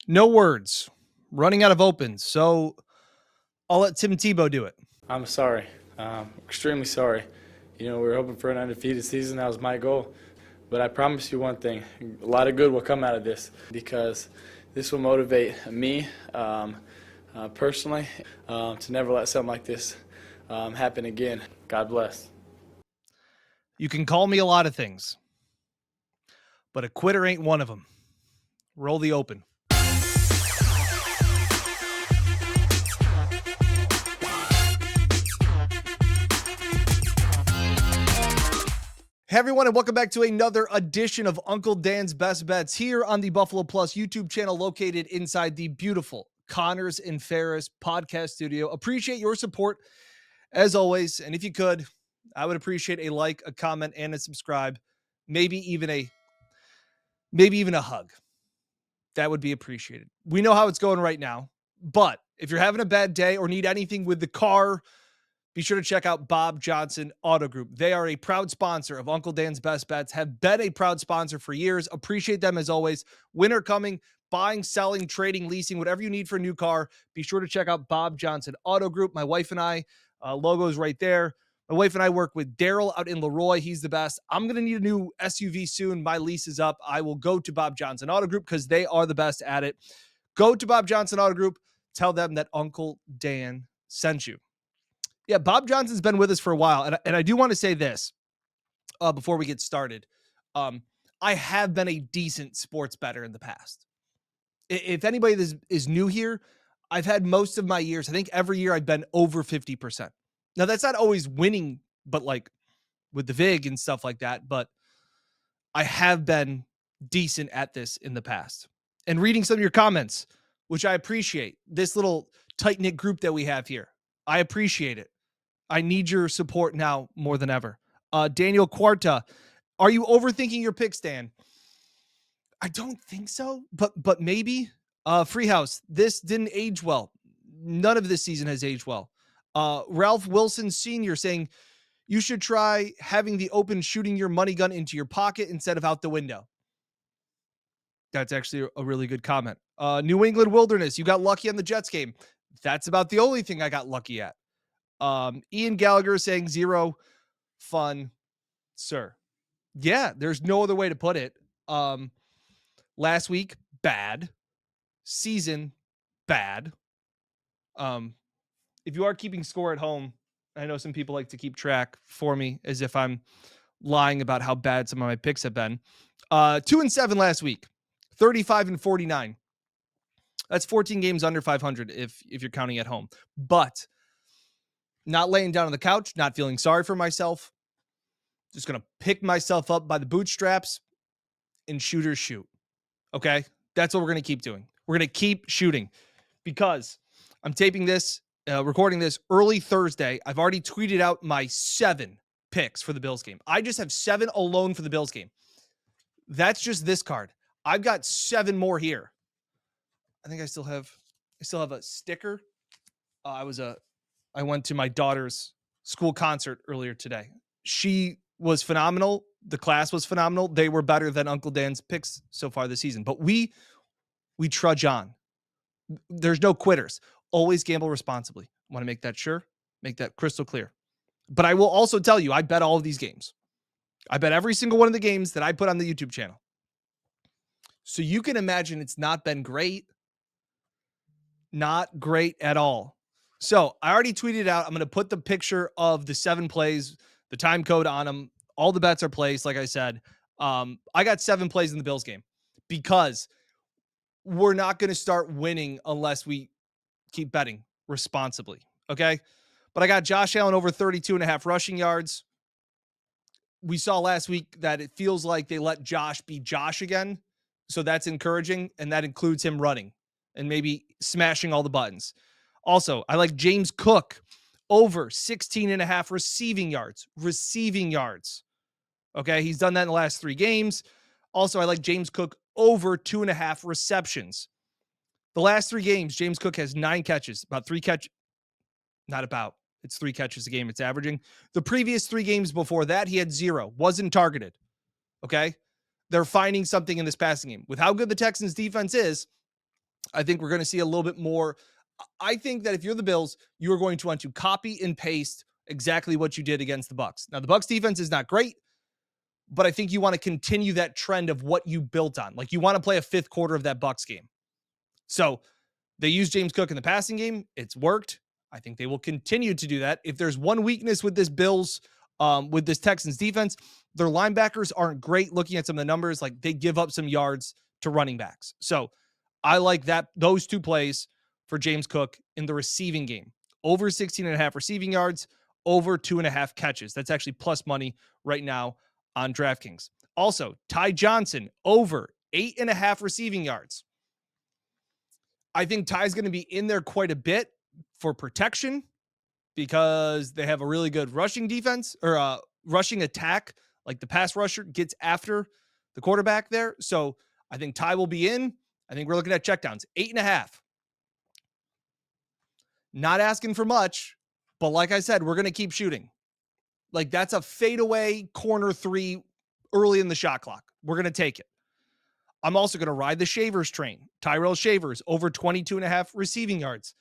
No words. Running out of opens. So I'll let Tim Tebow do it. I'm sorry. Extremely sorry. We were hoping for an undefeated season. That was my goal. But I promise you one thing. A lot of good will come out of this because this will motivate me personally to never let something like this happen again. God bless. You can call me a lot of things, but a quitter ain't one of them. Roll the open. Hey everyone, and welcome back to another edition of Uncle Dan's Best Bets here on the Buffalo Plus YouTube channel located inside the beautiful Connors and Ferris podcast studio. Appreciate your support as always, and if you could, I would appreciate a like, a comment, and a subscribe, maybe even a hug. That would be appreciated. We know how it's going right now, but if you're having a bad day or need anything with the car, be sure to check out Bob Johnson Auto Group. They are a proud sponsor of Uncle Dan's Best Bets, have been a proud sponsor for years. Appreciate them as always. Winter coming, buying, selling, trading, leasing, whatever you need for a new car, be sure to check out Bob Johnson Auto Group. My wife and I, logo's right there. My wife and I work with Daryl out in Leroy. He's the best. I'm going to need a new SUV soon. My lease is up. I will go to Bob Johnson Auto Group because they are the best at it. Go to Bob Johnson Auto Group. Tell them that Uncle Dan sent you. Yeah, Bob Johnson's been with us for a while. And I do want to say this before we get started. I have been a decent sports bettor in the past. If anybody is new here, I've had most of my years, I think every year I've been over 50%. Now, that's not always winning, but like with the VIG and stuff like that. But I have been decent at this in the past. And reading some of your comments, which I appreciate, this little tight-knit group that we have here, I appreciate it. I need your support now more than ever. Daniel Quarta, are you overthinking your picks, Dan? I don't think so, but maybe. Freehouse, this didn't age well. None of this season has aged well. Ralph Wilson Sr. saying you should try having the open shooting your money gun into your pocket instead of out the window. That's actually a really good comment. New England Wilderness, you got lucky on the Jets game. That's about the only thing I got lucky at. Ian Gallagher saying zero fun, sir. Yeah, there's no other way to put it. Last week, bad. Season, bad. If you are keeping score at home, I know some people like to keep track for me as if I'm lying about how bad some of my picks have been. 2-7 last week, 35-49. That's 14 games under 500 if you're counting at home. But not laying down on the couch, not feeling sorry for myself. Just going to pick myself up by the bootstraps and shooters shoot. Okay? That's what we're going to keep doing. We're going to keep shooting because I'm taping this, recording this early Thursday. I've already tweeted out my 7 picks for the Bills game. I just have 7 alone for the Bills game. That's just this card. I've got 7 more here. I think I still have a sticker. I went to my daughter's school concert earlier today. She was phenomenal. The class was phenomenal. They were better than Uncle Dan's picks so far this season. But we trudge on. There's no quitters. Always gamble responsibly. Want to make that sure? Make that crystal clear. But I will also tell you, I bet all of these games. I bet every single one of the games that I put on the YouTube channel. So you can imagine it's not been great. Not great at all. So I already tweeted out. I'm going to put the picture of the 7 plays, the time code on them. All the bets are placed. Like I said, I got 7 plays in the Bills game because we're not going to start winning unless we keep betting responsibly. Okay. But I got Josh Allen over 32.5 rushing yards. We saw last week that it feels like they let Josh be Josh again. So that's encouraging. And that includes him running and maybe smashing all the buttons. Also, I like James Cook over 16.5 receiving yards. Okay. He's done that in the last 3 games. Also, I like James Cook over 2.5 receptions. The last 3 games, James Cook has 9 catches, about 3 catches. Not about. It's 3 catches a game. It's averaging. The previous 3 games before that, he had 0. Wasn't targeted. Okay. They're finding something in this passing game. With how good the Texans defense is, I think we're going to see a little bit more. I think that if you're the Bills, you are going to want to copy and paste exactly what you did against the Bucs. Now, the Bucs defense is not great, but I think you want to continue that trend of what you built on. Like, you want to play a fifth quarter of that Bucs game. So they used James Cook in the passing game. It's worked. I think they will continue to do that. If there's one weakness with this Bills, with this Texans defense, their linebackers aren't great. Looking at some of the numbers, like they give up some yards to running backs. So I like that, those two plays for James Cook in the receiving game. Over 16.5 receiving yards, over 2.5 catches. That's actually plus money right now on DraftKings. Also, Ty Johnson over 8.5 receiving yards. I think Ty's going to be in there quite a bit for protection because they have a really good rushing defense or rushing attack. Like the pass rusher gets after the quarterback there. So I think Ty will be in. I think we're looking at checkdowns, 8.5. Not asking for much, but like I said, we're going to keep shooting. Like that's a fadeaway corner three early in the shot clock. We're going to take it. I'm also going to ride the Shavers train. Tyrell Shavers over 22.5 receiving yards.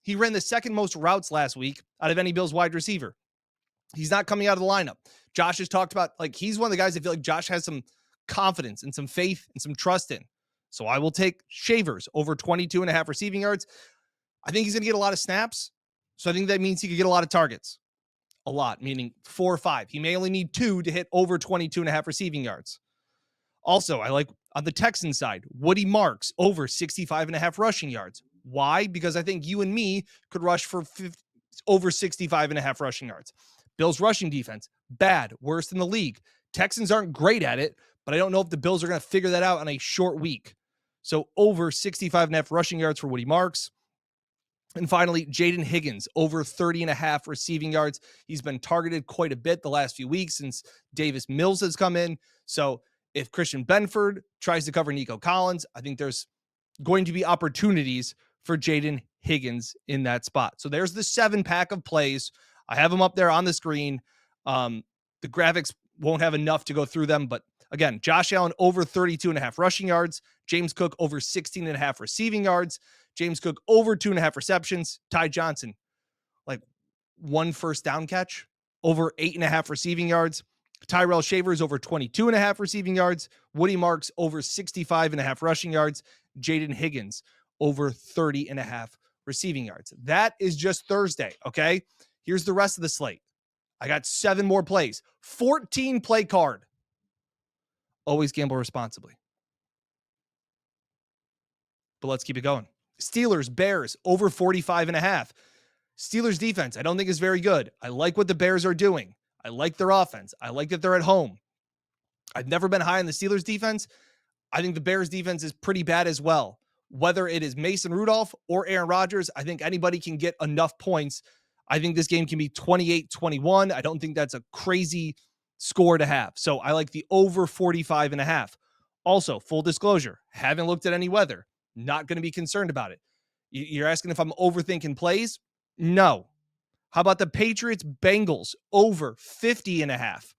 He ran the second most routes last week out of any Bills wide receiver. He's not coming out of the lineup. Josh has talked about, like, he's one of the guys I feel like Josh has some confidence and some faith and some trust in. So I will take Shavers over 22.5 receiving yards. I think he's going to get a lot of snaps. So I think that means he could get a lot of targets. A lot, meaning 4 or 5. He may only need 2 to hit over 22.5 receiving yards. Also, I like on the Texans side, Woody Marks over 65.5 rushing yards. Why? Because I think you and me could rush for over 65.5 rushing yards. Bills rushing defense, bad, worse than the league. Texans aren't great at it, but I don't know if the Bills are going to figure that out on a short week. So over 65.5 rushing yards for Woody Marks. And finally, Jaden Higgins, over 30.5 receiving yards. He's been targeted quite a bit the last few weeks since Davis Mills has come in. So if Christian Benford tries to cover Nico Collins, I think there's going to be opportunities for Jaden Higgins in that spot. So there's the 7-pack of plays. I have them up there on the screen. The graphics won't have enough to go through them, but again, Josh Allen over 32.5 rushing yards, James Cook over 16.5 receiving yards, James Cook over 2.5 receptions, Ty Johnson, like 1 first down catch, over 8.5 receiving yards, Tyrell Shavers over 22.5 receiving yards, Woody Marks over 65.5 rushing yards, Jaden Higgins over 30.5 receiving yards. That is just Thursday, okay? Here's the rest of the slate. I got 7 more plays, 14 play card. Always gamble responsibly. But let's keep it going. Steelers, Bears over 45.5. Steelers defense, I don't think is very good. I like what the Bears are doing. I like their offense. I like that they're at home. I've never been high on the Steelers defense. I think the Bears defense is pretty bad as well. Whether it is Mason Rudolph or Aaron Rodgers, I think anybody can get enough points. I think this game can be 28-21. I don't think that's a crazy score to have. So I like the over 45.5. Also, full disclosure, haven't looked at any weather. Not going to be concerned about it. You're asking if I'm overthinking plays? No. How about the Patriots Bengals over 50.5?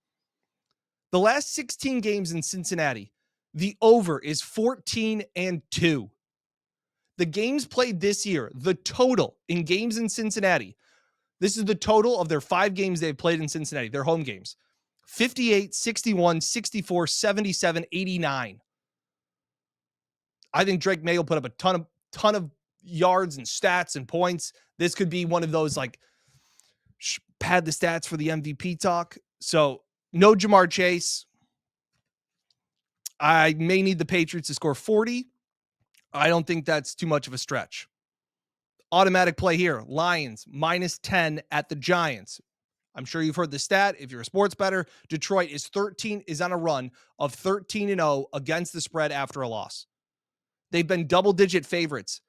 The last 16 games in Cincinnati, the over is 14-2. The games played this year, the total in games in Cincinnati, this is the total of their 5 games they've played in Cincinnati, their home games. 58, 61, 64, 77, 89. I think Drake May will put up a ton of yards and stats and points. This could be one of those, like, pad the stats for the MVP talk. So no Jamar Chase. I may need the Patriots to score 40. I don't think that's too much of a stretch. Automatic play here. Lions minus 10 at the Giants. I'm sure you've heard the stat. If you're a sports bettor, Detroit is on a run of 13-0 against the spread after a loss. They've been double-digit favorites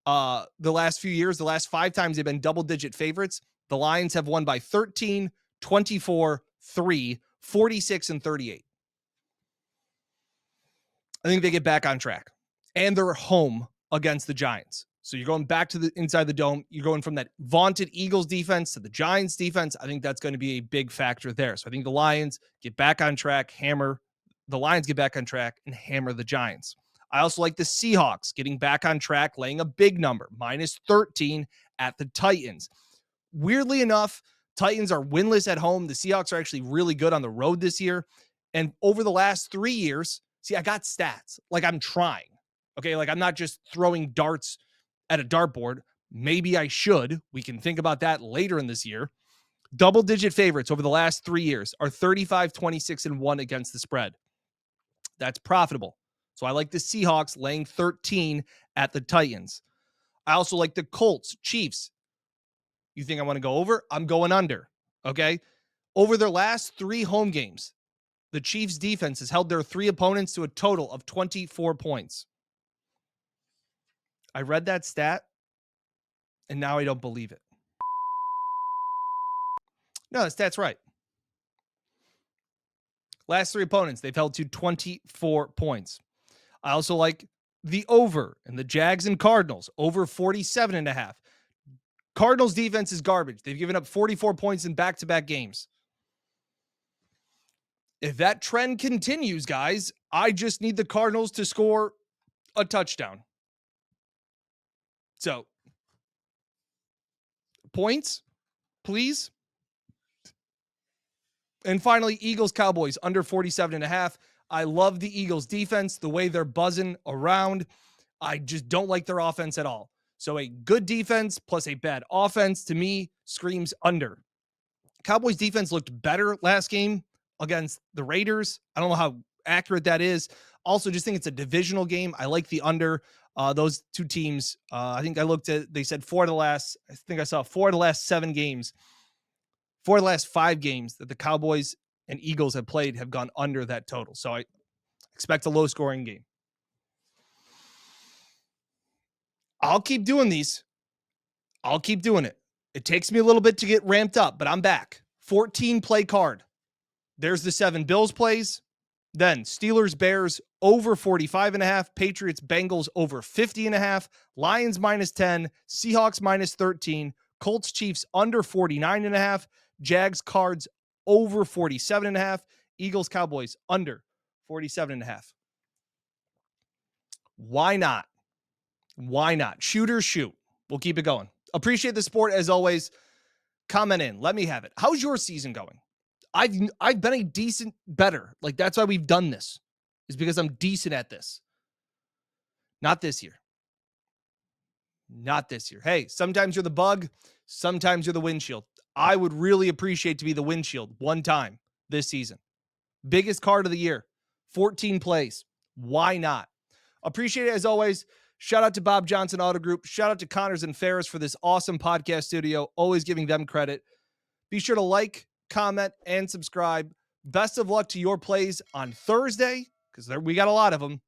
the last few years. The last 5 times they've been double-digit favorites. The Lions have won by 13, 24, 3, 46, and 38. I think they get back on track. And they're home against the Giants. So you're going back to the inside the dome. You're going from that vaunted Eagles defense to the Giants defense. I think that's going to be a big factor there. So I think the Lions get back on track, hammer the Giants, and hammer the Giants. I also like the Seahawks getting back on track, laying a big number, -13 at the Titans. Weirdly enough, Titans are winless at home. The Seahawks are actually really good on the road this year. And over the last 3 years, see, I got stats. Like, I'm trying. Okay, like I'm not just throwing darts at a dartboard. Maybe I should. We can think about that later in this year. Double-digit favorites over the last 3 years are 35, 26, and 1 against the spread. That's profitable. So I like the Seahawks laying 13 at the Titans. I also like the Colts, Chiefs. You think I want to go over? I'm going under. Okay. Over their last 3 home games, the Chiefs defense has held their 3 opponents to a total of 24 points. I read that stat and now I don't believe it. No, the stat's right. Last 3 opponents, they've held to 24 points. I also like the over and the Jags and Cardinals, over 47.5. Cardinals defense is garbage. They've given up 44 points in back-to-back games. If that trend continues, guys, I just need the Cardinals to score a touchdown. So, points, please. And finally, Eagles, Cowboys, under 47.5. I love the Eagles defense, the way they're buzzing around. I just don't like their offense at all. So a good defense plus a bad offense, to me, screams under. Cowboys defense looked better last game against the Raiders. I don't know how accurate that is. Also, just think it's a divisional game. I like the under. Those 2 teams, I think I looked at, they said 4 of the last 7 games. 4 of the last 5 games that the Cowboys and Eagles have played have gone under that total. So I expect a low-scoring game. I'll keep doing these. I'll keep doing it. It takes me a little bit to get ramped up, but I'm back. 14 play card. There's the 7 Bills plays. Then Steelers, Bears, over 45.5. Patriots, Bengals, over 50.5. Lions, -10. Seahawks, -13. Colts, Chiefs, under 49.5. Jags, Cards, over 47.5. Eagles, Cowboys, under 47.5. Why not? Why not? Shoot or shoot. We'll keep it going. Appreciate the support as always. Comment in. Let me have it. How's your season going? I've been a decent better. Like, that's why we've done this. Is because I'm decent at this. Not this year. Not this year. Hey, sometimes you're the bug. Sometimes you're the windshield. I would really appreciate to be the windshield one time this season. Biggest card of the year. 14 plays. Why not? Appreciate it as always. Shout out to Bob Johnson Auto Group. Shout out to Connors and Ferris for this awesome podcast studio. Always giving them credit. Be sure to like, comment, and subscribe. Best of luck to your plays on Thursday, because we got a lot of them,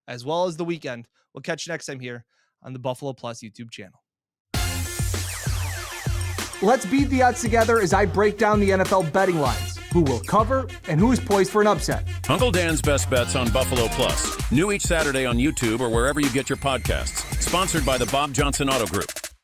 as well as the weekend. We'll catch you next time here on the Buffalo Plus YouTube channel. Let's beat the odds together as I break down the NFL betting lines, who will cover, and who is poised for an upset. Uncle Dan's Best Bets on Buffalo Plus. New each Saturday on YouTube or wherever you get your podcasts. Sponsored by the Bob Johnson Auto Group.